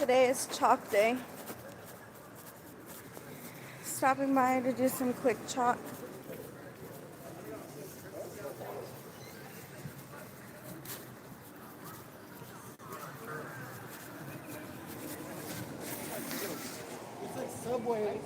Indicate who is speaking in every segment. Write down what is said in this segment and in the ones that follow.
Speaker 1: Today is chalk day. Stopping by to do some quick chalk.
Speaker 2: It's like Subway.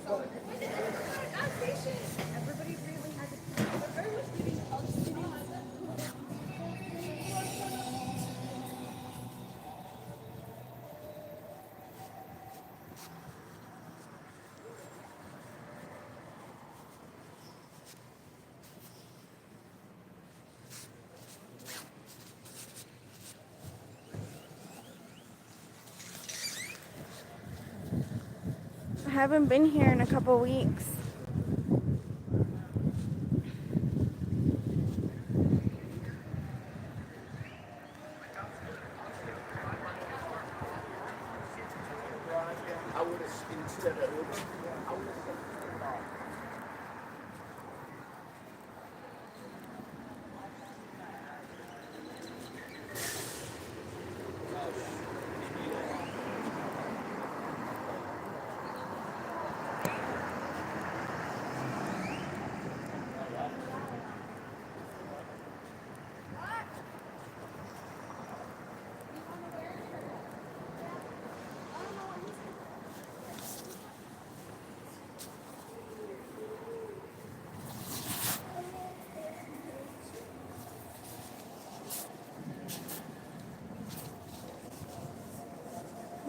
Speaker 1: I haven't been here in a couple weeks.
Speaker 2: I would have instead of Uber, I would have said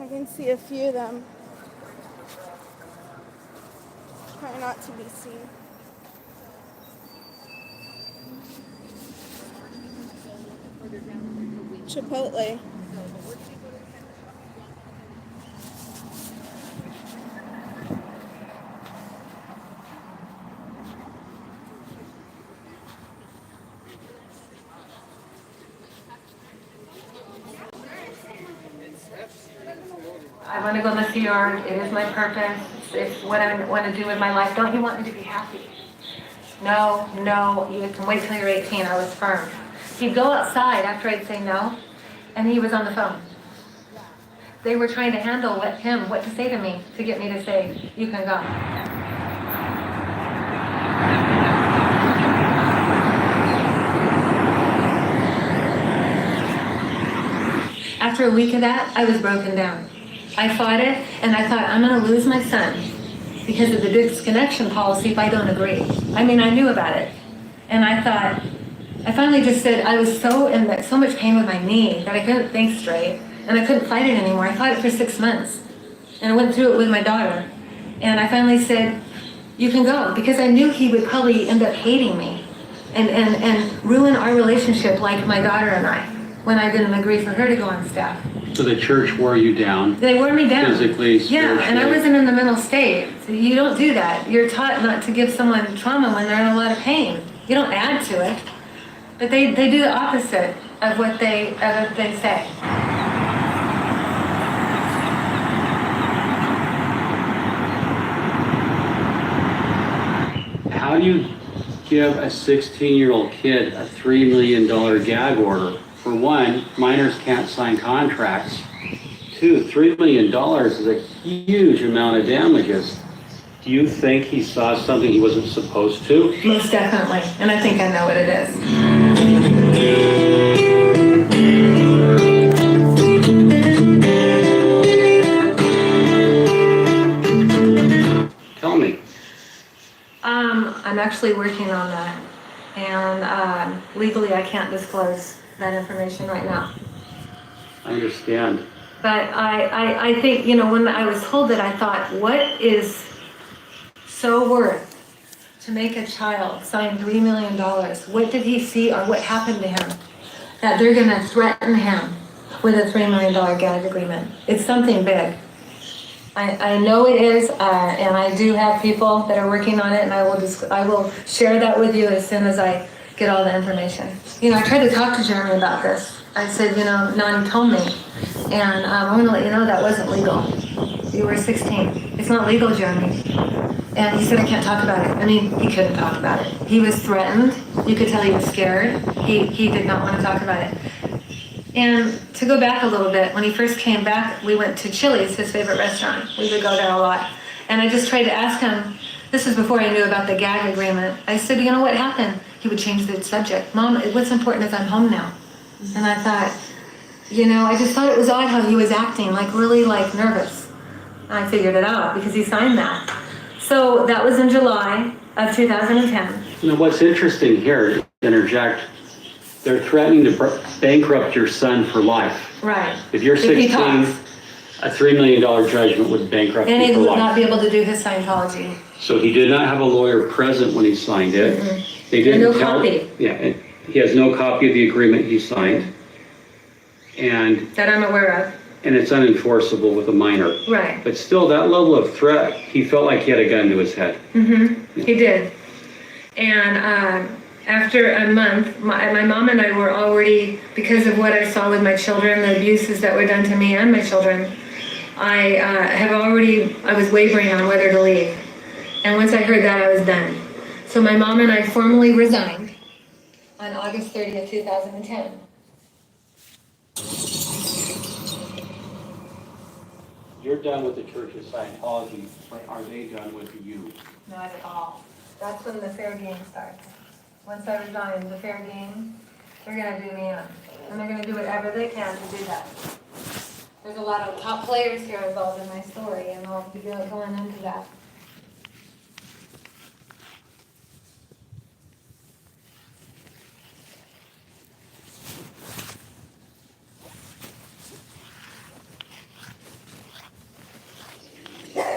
Speaker 1: I can see a few of them. Try not to be seen. Chipotle.
Speaker 3: I want to go in the CR. It is my purpose. It's what I want to do with my life. Don't you want me to be happy? No, you can wait till you're 18. I was firm. He'd go outside after I'd say no, and he was on the phone. They were trying to handle what to say to me to get me to say, you can go. After a week of that, I was broken down. I fought it, and I thought, I'm going to lose my son because of the disconnection policy if I don't agree. I mean, I knew about it. And I thought, I finally just said, I was so much pain with my knee that I couldn't think straight, and I couldn't fight it anymore. I fought it for 6 months, and I went through it with my daughter. And I finally said, you can go, because I knew he would probably end up hating me and ruin our relationship like my daughter and I, when I didn't agree for her to go on staff.
Speaker 4: So the church wore you down?
Speaker 3: They wore me down.
Speaker 4: Physically,
Speaker 3: yeah, and I wasn't in the mental state. So you don't do that. You're taught not to give someone trauma when they're in a lot of pain. You don't add to it. But they do the opposite of what they say.
Speaker 4: How do you give a 16-year-old kid a $3 million gag order? For one, minors can't sign contracts. Two, $3 million is a huge amount of damages. Do you think he saw something he wasn't supposed to?
Speaker 3: Most definitely, and I think I know what it is.
Speaker 4: Tell me.
Speaker 3: I'm actually working on that, and legally I can't disclose that information right now.
Speaker 4: I understand.
Speaker 3: But I think, when I was told that, I thought, what is so worth to make a child sign $3 million? What did he see or what happened to him that they're going to threaten him with a $3 million gag agreement? It's something big. I know it is, and I do have people that are working on it, and I will share that with you as soon as I get all the information. I tried to talk to Jeremy about this. I said, Nani told me, and I want to let you know that wasn't legal. You were 16. It's not legal, Jeremy. And he said, I can't talk about it. I mean, he couldn't talk about it. He was threatened. You could tell he was scared. He did not want to talk about it. And to go back a little bit, when he first came back, we went to Chili's, his favorite restaurant. We would go there a lot. And I just tried to ask him, this was before I knew about the gag agreement. I said, you know what happened? He would change the subject. Mom, what's important is I'm home now. And I thought, I just thought it was odd how he was acting, like really like nervous. And I figured it out because he signed that. So that was in July of 2010.
Speaker 4: What's interesting here, interject, they're threatening to bankrupt your son for life.
Speaker 3: Right.
Speaker 4: If you're 16, a $3 million judgment would bankrupt
Speaker 3: and
Speaker 4: you
Speaker 3: he
Speaker 4: for
Speaker 3: would
Speaker 4: life.
Speaker 3: not be able to do his Scientology.
Speaker 4: So he did not have a lawyer present when he signed it.
Speaker 3: Mm-hmm.
Speaker 4: They didn't
Speaker 3: no
Speaker 4: tell,
Speaker 3: copy.
Speaker 4: Yeah, and he has no copy of the agreement he signed. And
Speaker 3: that I'm aware of.
Speaker 4: And it's unenforceable with a minor.
Speaker 3: Right.
Speaker 4: But still, that level of threat, he felt like he had a gun to his head.
Speaker 3: Mm-hmm. Yeah. He did. And after a month, my mom and I were already, because of what I saw with my children, the abuses that were done to me and my children, I was wavering on whether to leave. And once I heard that, I was done. So my mom and I formally resigned on August 30th, 2010.
Speaker 4: You're done with the Church of Scientology, but are they done with you?
Speaker 3: Not at all. That's when the fair game starts. Once I resign, the fair game, they're going to do me in. And they're going to do whatever they can to do that. There's a lot of top players here involved in my story, and I'll be going into that.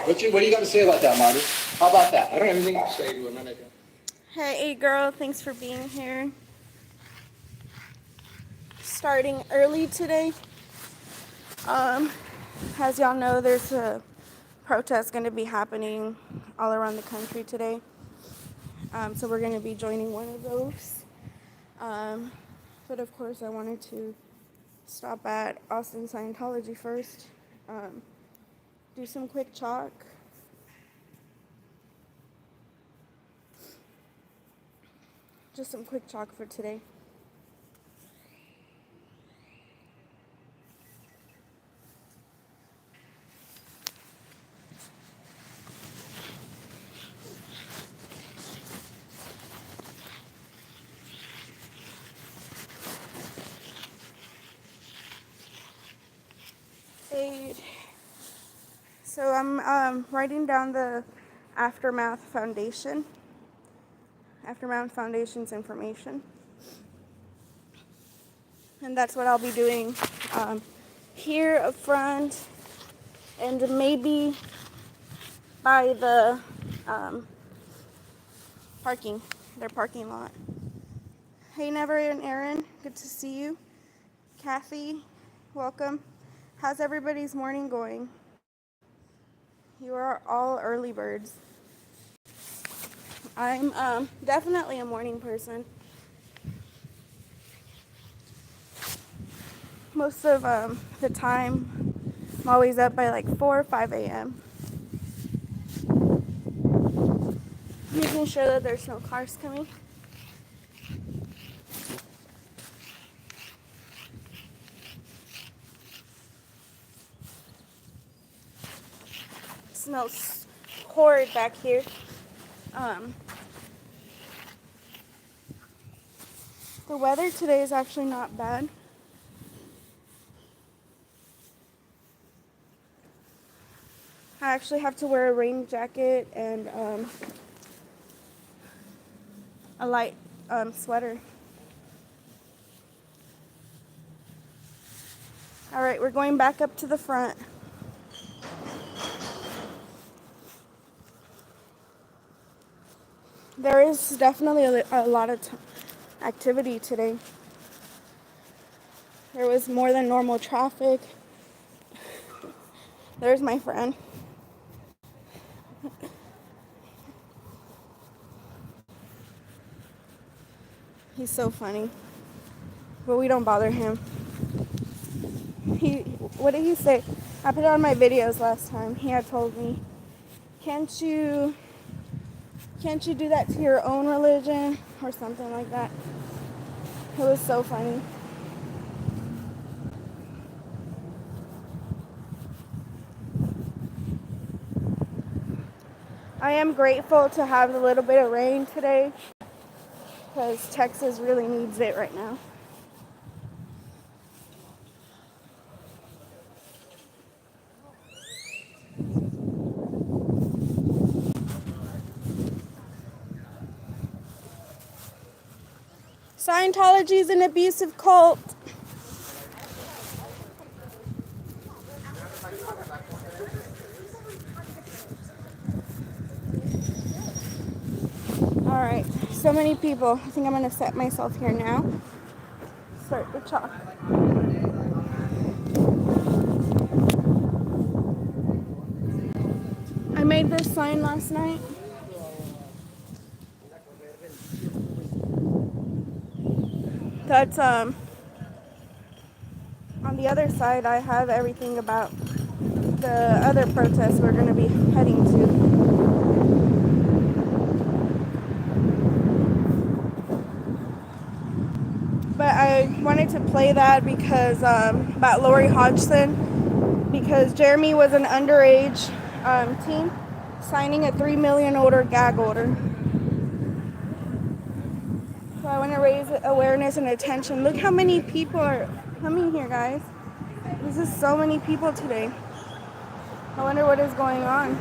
Speaker 2: What do you got to say about that, Marty? How about that? I don't have anything to say to him.
Speaker 1: Hey, girl, thanks for being here. Starting early today. As y'all know, there's a protest going to be happening all around the country today. So we're going to be joining one of those. But of course, I wanted to stop at Austin Scientology first. Do some quick chalk. Just some quick chalk for today. So I'm writing down the Aftermath Foundation's information. And that's what I'll be doing here up front and maybe by the their parking lot. Hey, Never and Aaron, good to see you. Kathy, welcome. How's everybody's morning going? You are all early birds. I'm definitely a morning person. Most of the time, I'm always up by like 4 or 5 a.m. Making sure that there's no cars coming. It smells horrid back here. The weather today is actually not bad. I actually have to wear a rain jacket and a light sweater. All right, we're going back up to the front. There is definitely a lot of activity today. There was more than normal traffic. There's my friend. He's so funny. But we don't bother him. What did he say? I put it on my videos last time. He had told me, can't you do that to your own religion? Or something like that. It was so funny. I am grateful to have a little bit of rain today because Texas really needs it right now. Scientology is an abusive cult. All right, so many people. I think I'm gonna set myself here now. Start the chalk. I made this sign last night. That's on the other side. I have everything about the other protests we're gonna be heading to. But I wanted to play that because about Lori Hodgson, because Jeremy was an underage teen signing a $3 million gag order. So I want to raise awareness and attention. Look how many people are coming here, guys. This is so many people today. I wonder what is going on.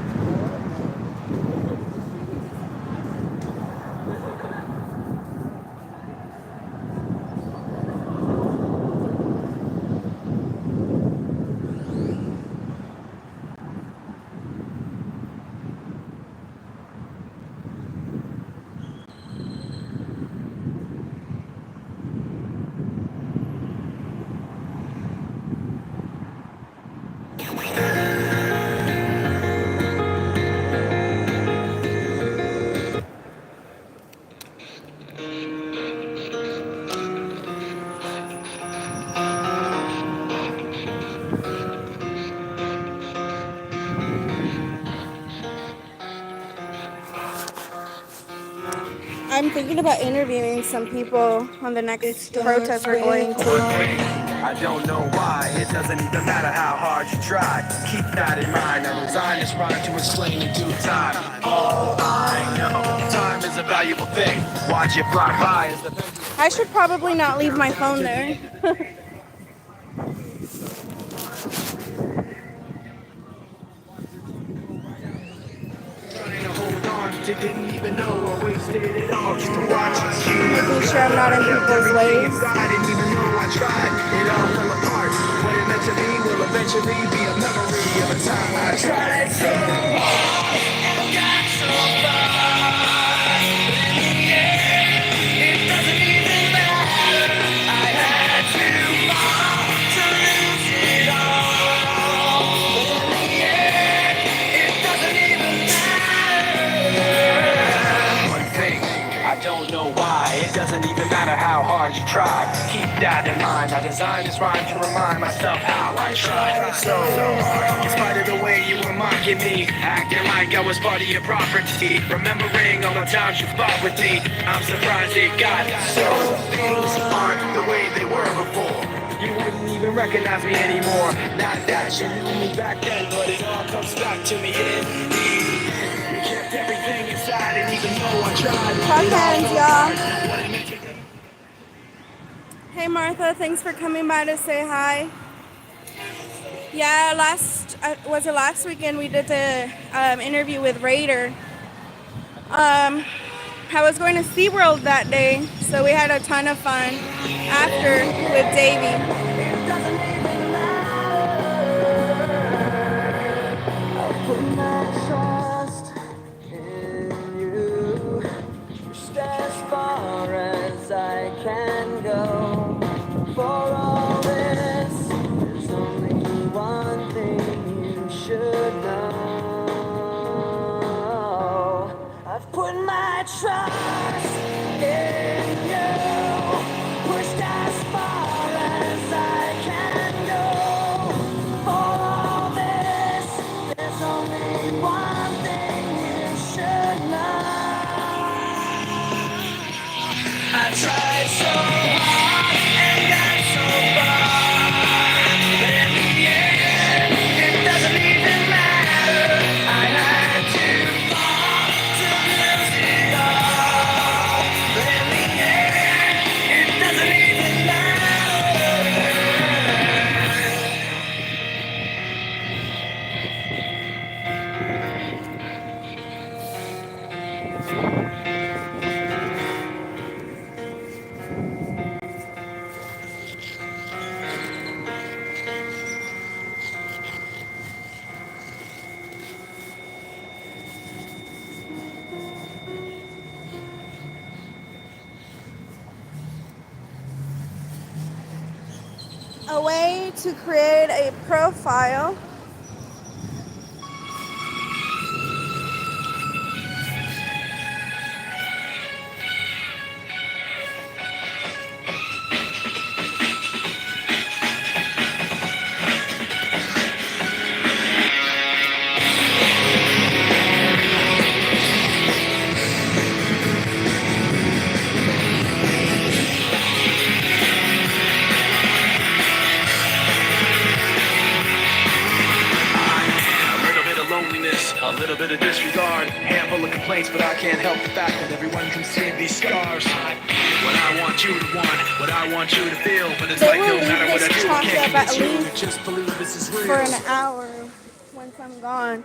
Speaker 1: I'm thinking about interviewing some people on the next protest we're going to.
Speaker 5: I don't know why, it doesn't even matter how hard you try. Keep that in mind, I designed this rhyme to explain in due time. All I know, time is a valuable thing. Watch it fly by as the...
Speaker 1: I should probably not leave my phone there.
Speaker 5: Didn't even know I wasted it all just to watch you.
Speaker 1: Making sure I'm not in people's ways.
Speaker 5: I didn't even know I tried. It all fell apart. What it meant to be will eventually be a memory of a time I tried so hard and got so far. But in the end, it doesn't even matter. I had too far to lose it all. But in the end, it doesn't even matter. One thing, I don't know why. It doesn't even matter how hard you try. Keep that in mind. I designed this rhyme to remind myself how I tried so hard. In spite of the way you were mocking me, acting like I was part of your property, remembering all the times you fought with me, I'm surprised it got so. Things aren't the way they were before. You wouldn't even recognize me anymore. Not that you knew me back then, but it all comes back to me in the end. You kept everything inside, and even though I tried,
Speaker 1: Clap hands, y'all. Hey Martha, thanks for coming by to say hi. Yeah, was it last weekend we did the interview with Raider. I was going to SeaWorld that day, so we had a ton of fun after with Davey.
Speaker 6: Put my trust in you, just as far as I can go. For all this, there's only one thing you should know. I've put my trust in you, pushed as far as I can go. For all this, there's only one thing you should know. I tried so hard and got so far, but in the end, it doesn't even matter. I had too far
Speaker 1: A way to create a profile
Speaker 5: A little bit of disregard, handful of complaints, but I can't help the fact that everyone can see these scars. What I want you to want, what I want you to feel, but it's
Speaker 1: They
Speaker 5: like
Speaker 1: will
Speaker 5: no
Speaker 1: leave
Speaker 5: matter what
Speaker 1: this
Speaker 5: I do, I
Speaker 1: chalk
Speaker 5: can't
Speaker 1: up at
Speaker 5: convince you
Speaker 1: least
Speaker 5: to just believe this is real.
Speaker 1: for an hour once I'm gone.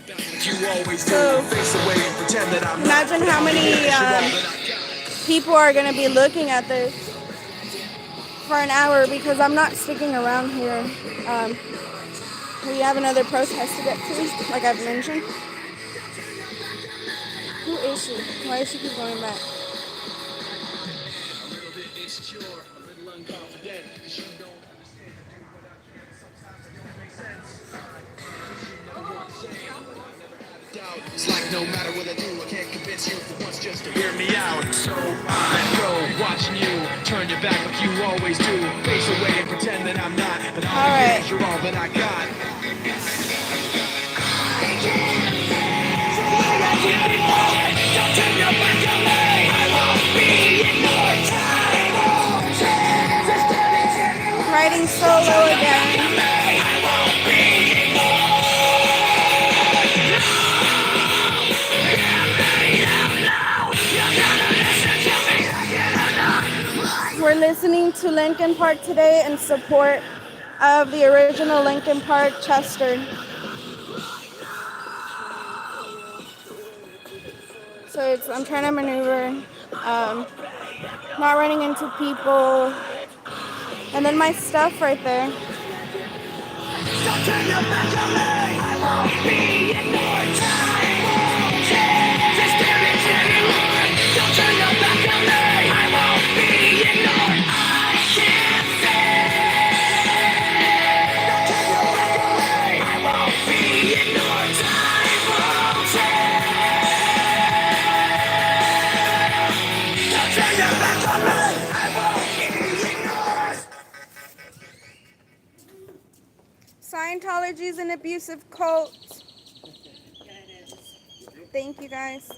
Speaker 5: You always
Speaker 1: So,
Speaker 5: do, face away and pretend that I'm
Speaker 1: imagine how many people are going to be looking at this for an hour because I'm not sticking around here. We have another protest to get to, like I've mentioned. Who is she? Why does she keep going back?
Speaker 5: It's like no matter what I do, I can't convince you for once just to hear me out. So I go watching you, turn your back like you always do. Face away and pretend that I'm not, but all right. You're all that I got.
Speaker 1: Riding solo again. We're listening to Linkin Park today in support of the original Linkin Park, Chester. So I'm trying to maneuver, not running into people, and then my stuff right there.
Speaker 6: Don't turn your back on me. I won't be ignored. Time won't change. Just give it to me. Don't turn your back on me. I won't be ignored. I can't say. Don't turn your back on me. I won't be ignored. Time won't change. Don't turn your back on me. I won't be ignored.
Speaker 1: Scientology is an abusive cult. Thank you guys.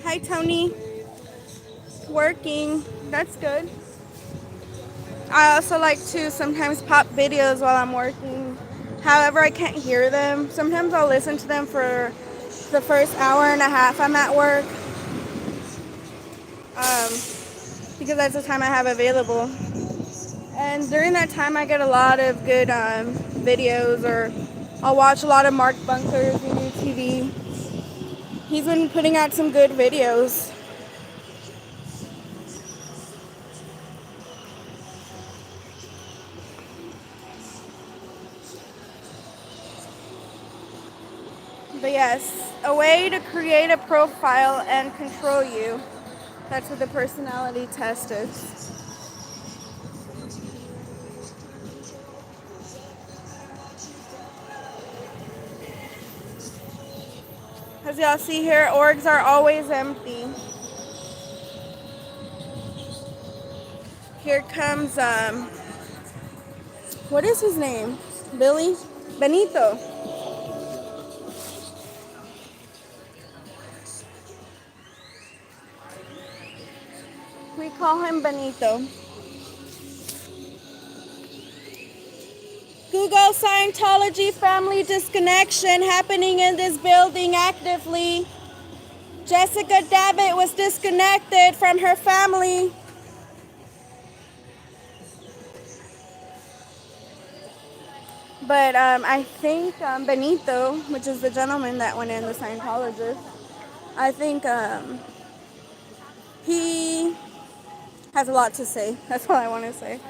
Speaker 1: Hi, Tony. Working. That's good. I also like to sometimes pop videos while I'm working. However, I can't hear them. Sometimes I'll listen to them for the first hour and a half I'm at work. Because that's the time I have available. And during that time, I get a lot of good videos, or I'll watch a lot of Mark Bunker's new TV. He's been putting out some good videos. But yes, a way to create a profile and control you. That's what the personality test is. As y'all see here, orgs are always empty. Here comes, what is his name? Billy? Benito. We call him Benito. Google Scientology family disconnection happening in this building actively. Jessica Davitt was disconnected from her family. But I think Benito, which is the gentleman that went in, the Scientologist, I think he has a lot to say. That's all I want to say.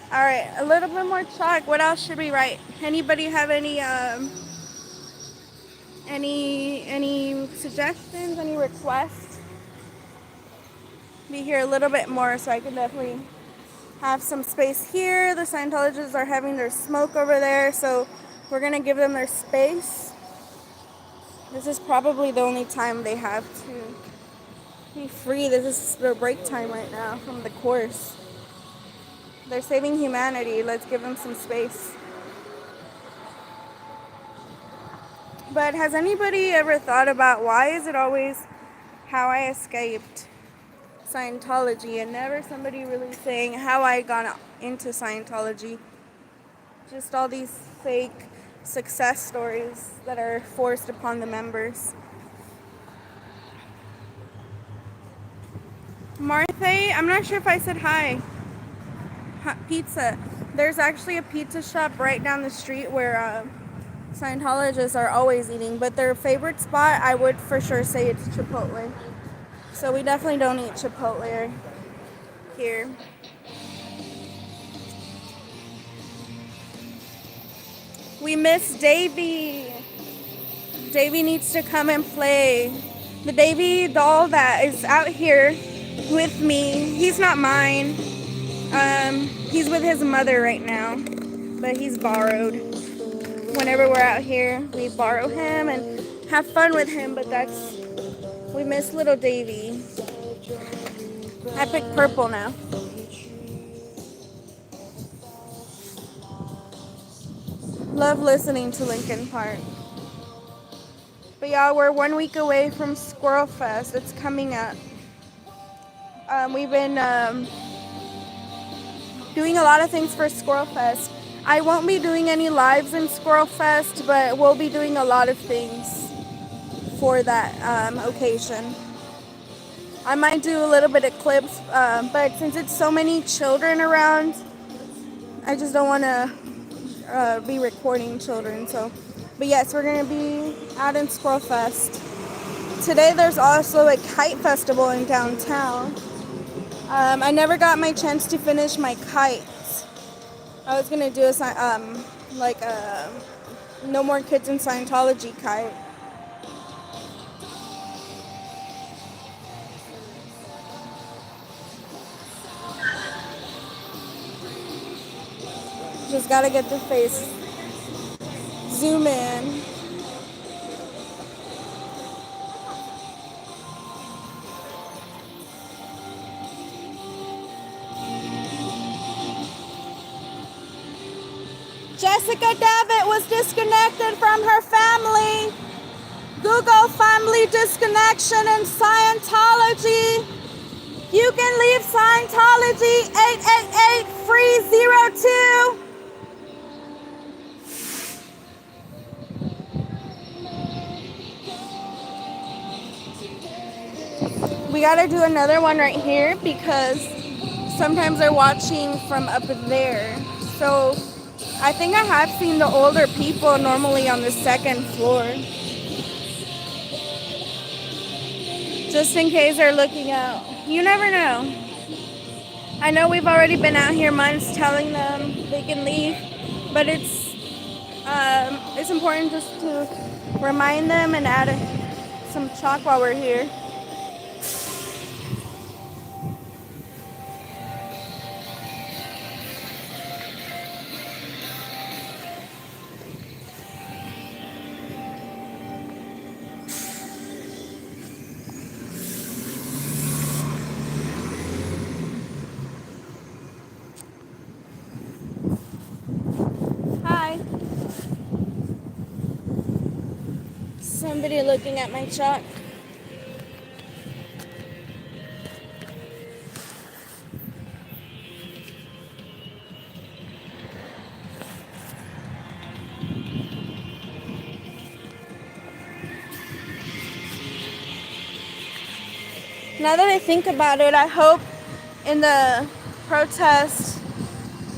Speaker 1: All right, a little bit more chalk. What else should we write? Anybody have any suggestions? Any requests? Be here a little bit more, so I can definitely have some space here. The Scientologists are having their smoke over there, so we're gonna give them their space. This is probably the only time they have to be free. This is their break time right now from the course. They're saving humanity. Let's give them some space. But has anybody ever thought about why is it always how I escaped Scientology and never somebody really saying how I got into Scientology? Just all these fake success stories that are forced upon the members. Martha, I'm not sure if I said hi. Pizza. There's actually a pizza shop right down the street where Scientologists are always eating, but their favorite spot, I would for sure say it's Chipotle. So we definitely don't eat Chipotle here. We miss Davy. Davy needs to come and play. The Davy doll that is out here with me, he's not mine. He's with his mother right now, but he's borrowed. Whenever we're out here, we borrow him and have fun with him, but we miss little Davy. I picked purple now. Love listening to Linkin Park. But y'all, we're 1 week away from Squirrel Fest. It's coming up. We've been doing a lot of things for Squirrel Fest. I won't be doing any lives in Squirrel Fest, but we'll be doing a lot of things for that occasion. I might do a little bit of clips, but since it's so many children around, I just don't want to be recording children. But yes, we're going to be out in Squirrel Fest. Today there's also a kite festival in downtown. I never got my chance to finish my kites. I was gonna do a No More Kids in Scientology kite. Just gotta get the face. Zoom in. Jessica Davitt was disconnected from her family. Google family disconnection in Scientology. You can leave Scientology 888-FREE-02. We gotta do another one right here because sometimes they're watching from up there. So I think I have seen the older people normally on the second floor. Just in case they're looking out. You never know. I know we've already been out here months telling them they can leave, but it's important just to remind them and add some chalk while we're here. Somebody looking at my chalk. Now that I think about it, I hope in the protest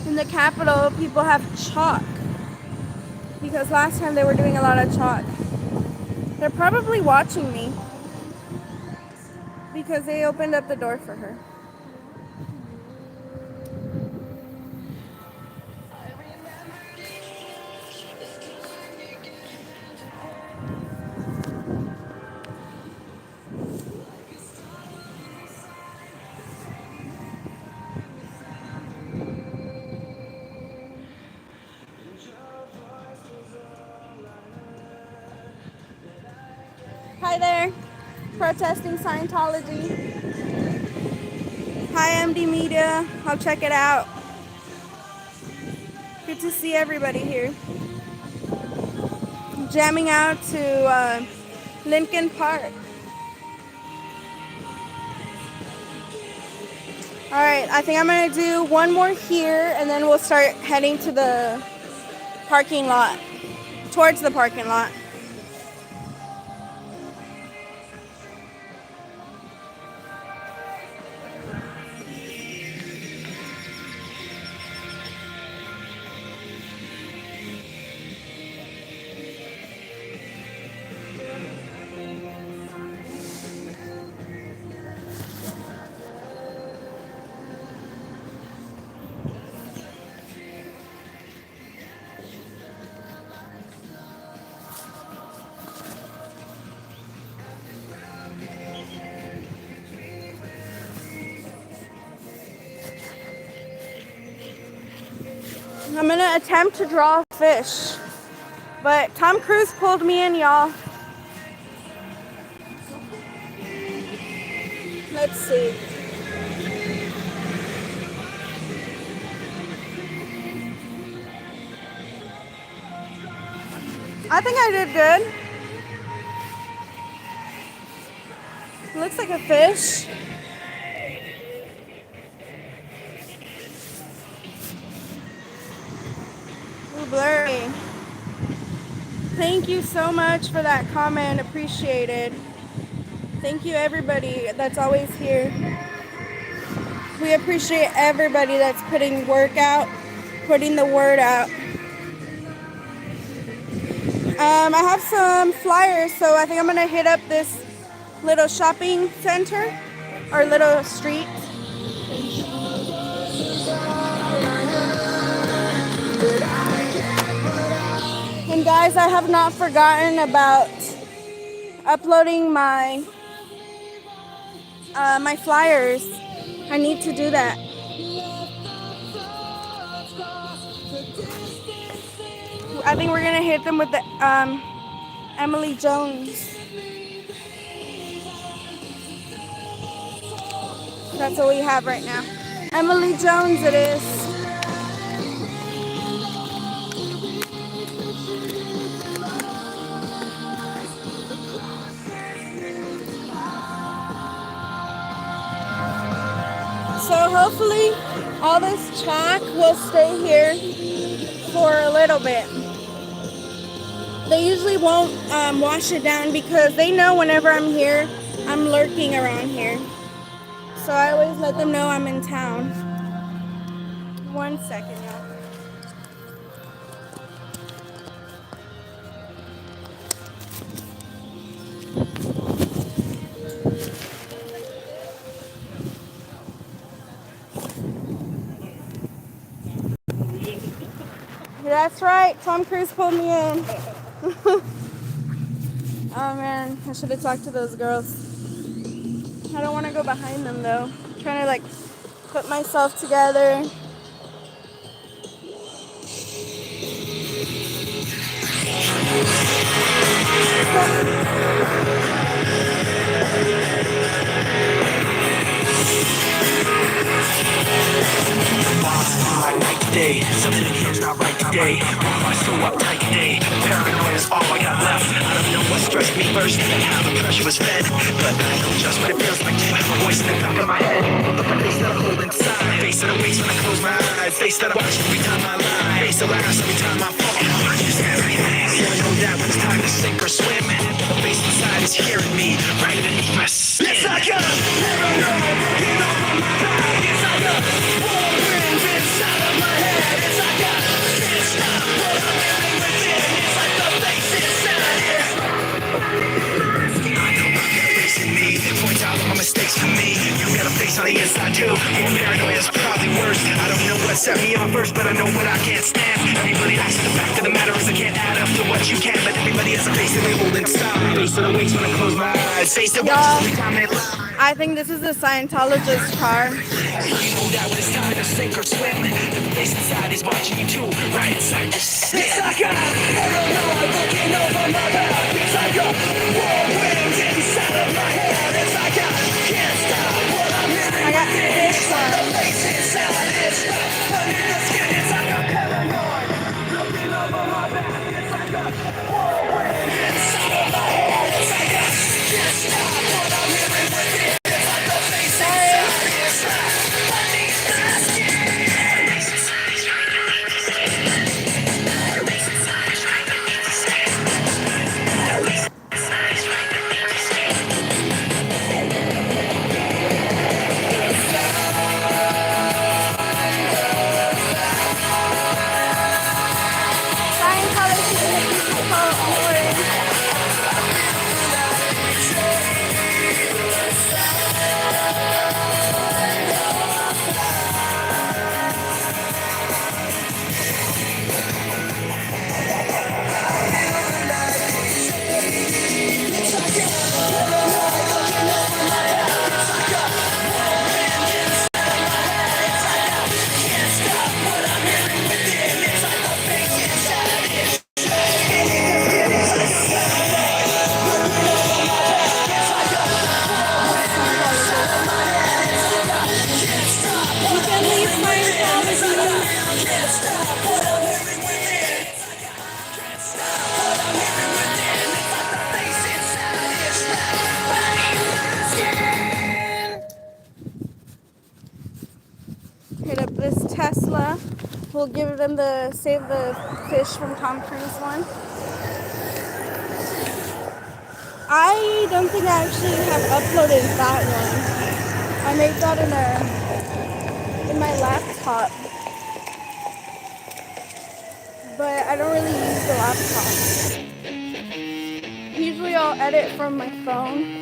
Speaker 1: in the Capitol, people have chalk. Because last time they were doing a lot of chalk. They're probably watching me. Because they opened up the door for her. Hi there, protesting Scientology. Hi MD Media, I'll check it out. Good to see everybody here. Jamming out to Lincoln Park. Alright, I think I'm gonna do one more here and then we'll start heading to the parking lot, towards the parking lot. I'm gonna attempt to draw a fish, but Tom Cruise pulled me in, y'all. Let's see. I think I did good. Looks like a fish. Ooh, blurry. Thank you so much for that comment. Appreciated. Thank you everybody that's always here. We appreciate everybody that's putting work out, putting the word out. I have some flyers, so I think I'm gonna hit up this little shopping center or little street. And guys, I have not forgotten about uploading my my flyers. I need to do that. I think we're gonna hit them with the Emily Jones. That's what we have right now. Emily Jones it is. So hopefully all this chalk will stay here for a little bit. They usually won't wash it down because they know whenever I'm here, I'm lurking around here. So I always let them know I'm in town. 1 second, y'all. That's right, Tom Cruise pulled me in. Oh man, I should have talked to those girls. I don't want to go behind them though. I'm trying to like put myself together.
Speaker 6: Night today, something in here's not right today. Why am I so uptight today? Paranoia is all I got left. I don't know what stressed me first and how the pressure was fed, but I know just what it feels like to have a voice in the back of my head. The face that I hold inside, face that I waste when I close my eyes, face that I watch every time I lie, face that laughs every time I fall. I just everything. Yeah, I know that when it's time to sink or swim, the face inside is hearing me right underneath my skin. It's like a paranoia, you know, from my back. It's like a whirlwind inside of my head.
Speaker 5: More paranoia is probably worse. I don't know what set me off first, but I know what I can't stand. Everybody likes it. The fact of the matter is I can't add up to what you can, but everybody has a face that they hold in style. Face that awaits when I close my eyes. Face that watches every time they lie.
Speaker 1: I think this is a Scientologist car.
Speaker 5: You know that when it's time to sink or swim, the face inside is watching you too, right inside your skin. It's like a paranoid looking over my back. It's like a whirlwind inside of my head. It's like I can't stop what I'm hearing.
Speaker 1: I got this one.
Speaker 5: The face inside is under the skin. It's like a paranoid looking over my back. It's like a whirlwind inside of my head. It's like I can't stop what I'm hearing within. It's like the face inside is underneath the skin.
Speaker 1: Scientology is a people called Orange. You can leave Scientology. Hit up this Tesla. We'll give them the Save the Fish from Tom Cruise one. I don't think I actually have uploaded that one. I made that in my laptop. But I don't really use the laptop. Usually I'll edit from my phone.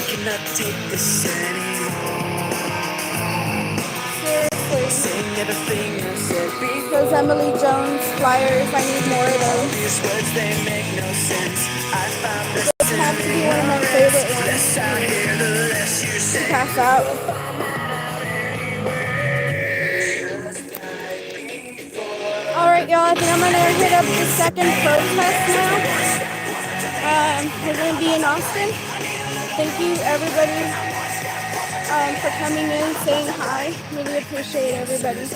Speaker 5: Cannot take this anymore.
Speaker 1: Seriously.
Speaker 5: Saying everything I said before.
Speaker 1: Those Emily Jones flyers, I need more of those.
Speaker 5: These words, they make no sense. I found this
Speaker 1: This has to be one of my favorite ones
Speaker 5: less I hear, the less you
Speaker 1: to
Speaker 5: say.
Speaker 1: pass out. Alright y'all, I think I'm gonna hit up the second protest now. We're gonna be in Austin. Thank you everybody for coming in, saying hi. Really appreciate everybody.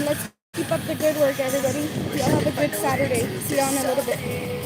Speaker 1: Let's keep up the good work, everybody. Y'all have a good Saturday. See y'all in a little bit.